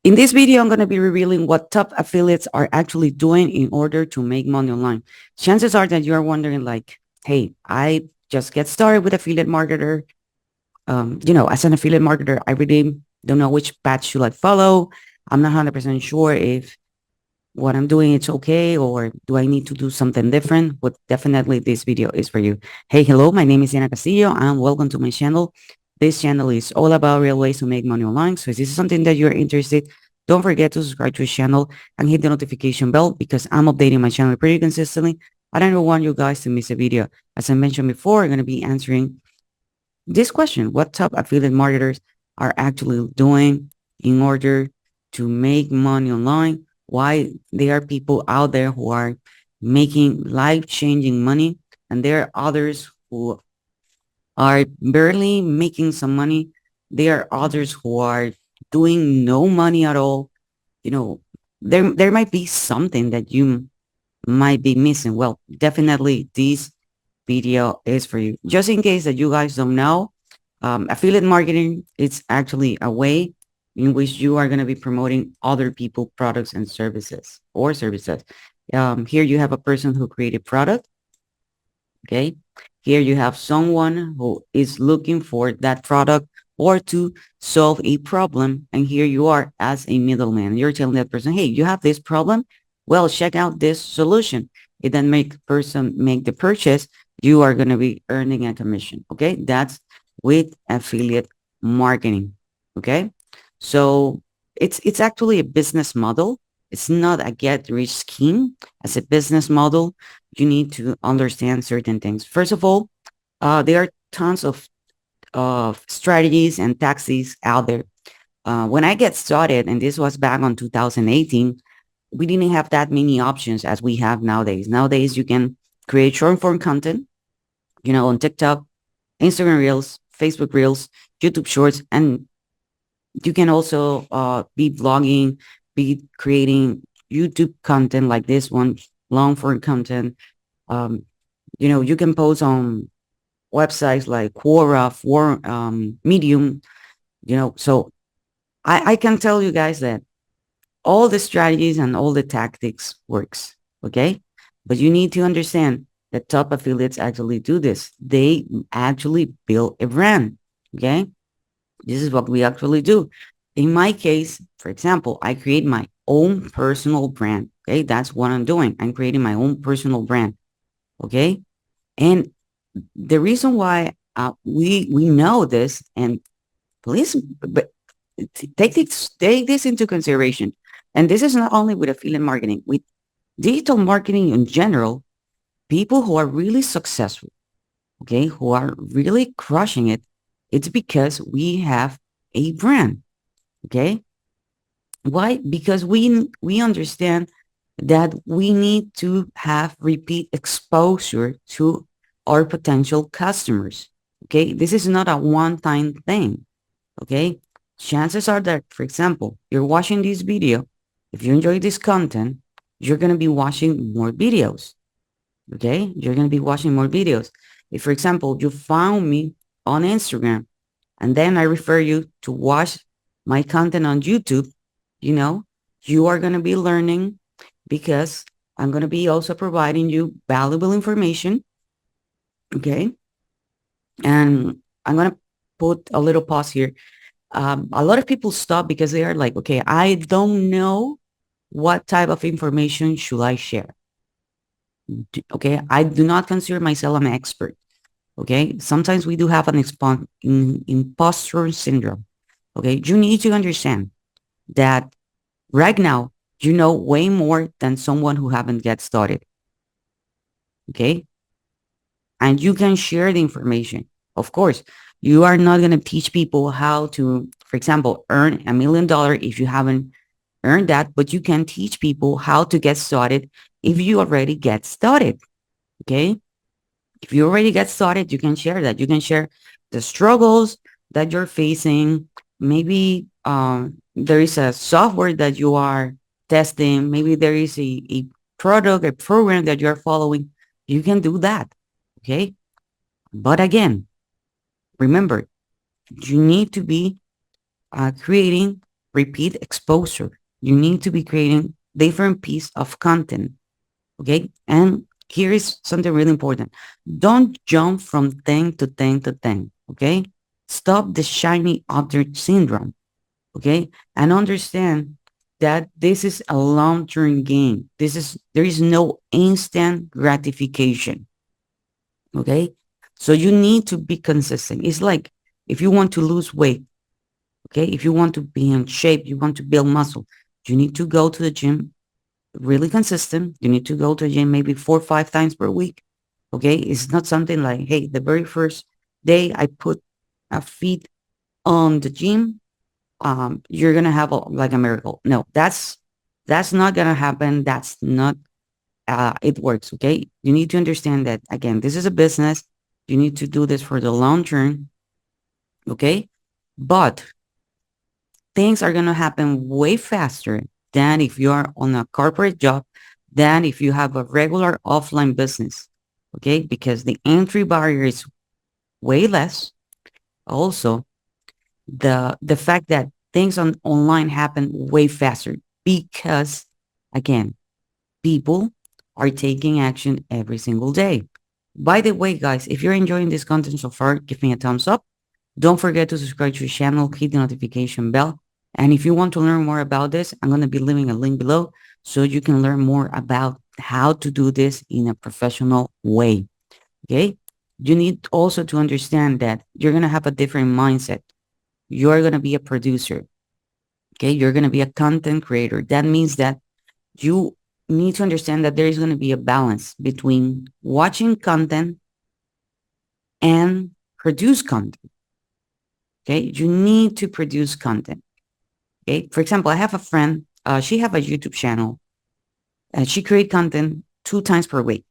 In this video, I'm going to be revealing what top affiliates are actually doing in order to make money online. Chances are that you're wondering like, hey, I just get started with affiliate marketer. As an affiliate marketer, I really don't know which path should I follow. I'm not 100% sure if what I'm doing is okay or do I need to do something different. But definitely this video is for you. Hey, hello, my name is Diana Castillo and welcome to my channel. This channel is all about real ways to make money online. So if this is something that you're interested, don't forget to subscribe to the channel and hit the notification bell because I'm updating my channel pretty consistently. I don't want you guys to miss a video. As I mentioned before, I'm going to be answering this question: what top affiliate marketers are actually doing in order to make money online? Why there are people out there who are making life-changing money, and there are others who are barely making some money. There are others who are doing no money at all. You know, there might be something that you might be missing. Well, definitely this video is for you. Just in case that you guys don't know, affiliate marketing is actually a way in which you are going to be promoting other people products and services. Here you have a person who created product. Okay. Here you have someone who is looking for that product or to solve a problem. And here you are as a middleman. You're telling that person, hey, you have this problem. Well, check out this solution. It then make person make the purchase. You are going to be earning a commission. Okay. That's with affiliate marketing. Okay. So it's actually a business model. It's not a get rich scheme. As a business model, you need to understand certain things. First of all, there are tons of strategies and tactics out there. When I get started, and this was back on 2018, we didn't have that many options as we have nowadays. Nowadays, you can create short form content, on TikTok, Instagram Reels, Facebook Reels, YouTube Shorts, and you can also be blogging, be creating YouTube content like this one, long form content. Um, you can post on websites like Quora, Medium, So I can tell you guys that all the strategies and all the tactics works. Okay. But you need to understand that top affiliates actually do this. They actually build a brand. Okay. This is what we actually do. In my case, for example, I create my own personal brand. Okay. That's what I'm doing. I'm creating my own personal brand. Okay. And the reason why we know this, and please but take this into consideration. And this is not only with affiliate marketing, with digital marketing in general, people who are really successful, okay, who are really crushing it, it's because we have a brand. Okay. Why? Because we understand that we need to have repeat exposure to our potential customers. Okay. This is not a one-time thing. Okay. Chances are that, for example, you're watching this video. If you enjoy this content, you're going to be watching more videos. Okay. You're going to be watching more videos. If, for example, you found me on Instagram and then I refer you to watch my content on YouTube, you know, you are going to be learning because I'm going to be also providing you valuable information. Okay. And I'm going to put a little pause here. A lot of people stop because they are like, okay, I don't know what type of information should I share. Okay. I do not consider myself an expert. Okay. Sometimes we do have an imposter syndrome. Okay. You need to understand that right now, you know way more than someone who haven't get started. Okay. And you can share the information. Of course, you are not going to teach people how to, for example, earn $1 million if you haven't earned that, but you can teach people how to get started if you already get started. Okay. If you already get started, you can share that. You can share the struggles that you're facing. Maybe there is a software that you are testing. Maybe there is a product, a program that you're following. You can do that. Okay. But again, remember, you need to be creating repeat exposure. You need to be creating different piece of content. Okay. And here is something really important. Don't jump from thing to thing to thing. Okay. Stop the shiny object syndrome. Okay. And understand that this is a long-term game. There is no instant gratification. Okay. So you need to be consistent. It's like if you want to lose weight, okay, if you want to be in shape, you want to build muscle, you need to go to the gym really consistent. You need to go to the gym maybe 4 or 5 times per week. Okay. It's not something like, hey, the very first day I put a feet on the gym, you're gonna have like a miracle. No, that's not gonna happen. That's not it works. Okay. You need to understand that again, this is a business. You need to do this for the long term. Okay. But things are gonna happen way faster than if you are on a corporate job, than if you have a regular offline business. Okay. Because the entry barrier is way less. Also, the fact that things on online happen way faster because again, people are taking action every single day. By the way, guys, if you're enjoying this content so far, give me a thumbs up. Don't forget to subscribe to the channel, hit the notification bell. And if you want to learn more about this, I'm going to be leaving a link below so you can learn more about how to do this in a professional way. Okay. You need also to understand that you're going to have a different mindset. You're going to be a producer. Okay. You're going to be a content creator. That means that you need to understand that there is going to be a balance between watching content and produce content. Okay. You need to produce content. Okay. For example, I have a friend, she have a YouTube channel and she create content 2 times per week.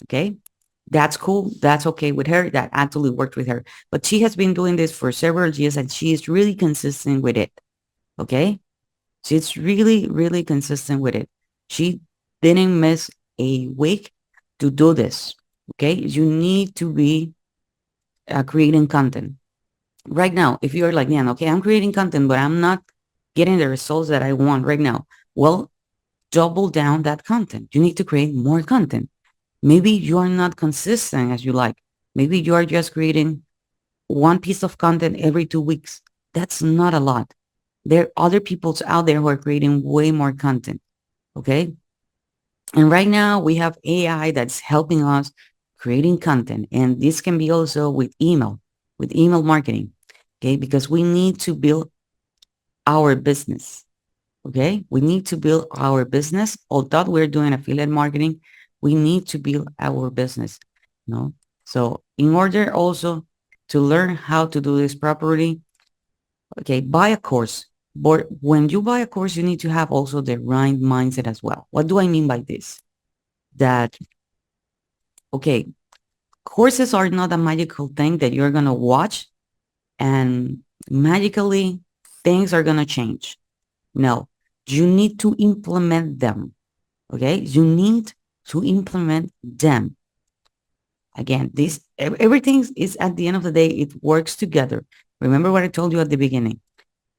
Okay. That's cool. That's okay with her. That actually worked with her. But she has been doing this for several years and she is really consistent with it. Okay. She's really, really consistent with it. She didn't miss a week to do this. Okay. You need to be creating content. Right now, if you're like, man, okay, I'm creating content, but I'm not getting the results that I want right now. Well, double down that content. You need to create more content. Maybe you are not consistent as you like. Maybe you are just creating one piece of content every 2 weeks. That's not a lot. There are other people out there who are creating way more content. Okay. And right now we have AI that's helping us creating content. And this can be also with email marketing. Okay. Because we need to build our business. Okay. We need to build our business. Although we're doing affiliate marketing, we need to build our business. No. So in order also to learn how to do this properly, okay, buy a course. But when you buy a course, you need to have also the right mindset as well. What do I mean by this? That, okay, courses are not a magical thing that you're going to watch and magically things are going to change. No, you need to implement them. Okay. You need to implement them. Again, everything is at the end of the day, it works together. Remember what I told you at the beginning.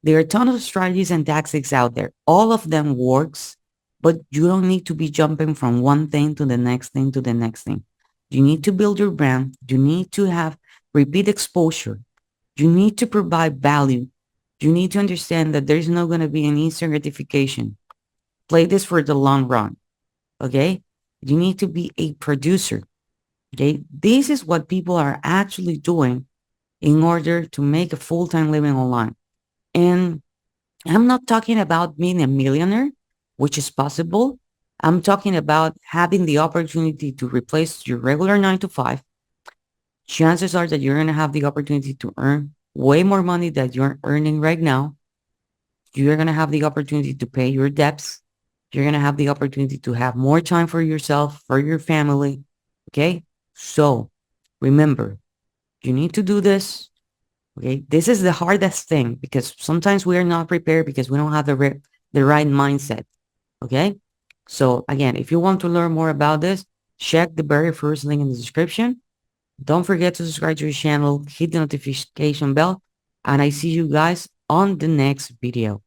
There are a ton of strategies and tactics out there. All of them works, but you don't need to be jumping from one thing to the next thing to the next thing. You need to build your brand. You need to have repeat exposure. You need to provide value. You need to understand that there's not going to be an instant gratification. Play this for the long run. Okay. You need to be a producer. Okay. This is what people are actually doing in order to make a full-time living online. And I'm not talking about being a millionaire, which is possible. I'm talking about having the opportunity to replace your regular 9 to 5. Chances are that you're going to have the opportunity to earn way more money than you're earning right now. You're going to have the opportunity to pay your debts. You're going to have the opportunity to have more time for yourself, for your family. Okay. So remember, you need to do this. Okay. This is the hardest thing because sometimes we are not prepared because we don't have the right mindset. Okay. So again, if you want to learn more about this, check the very first link in the description. Don't forget to subscribe to the channel, hit the notification bell, and I see you guys on the next video.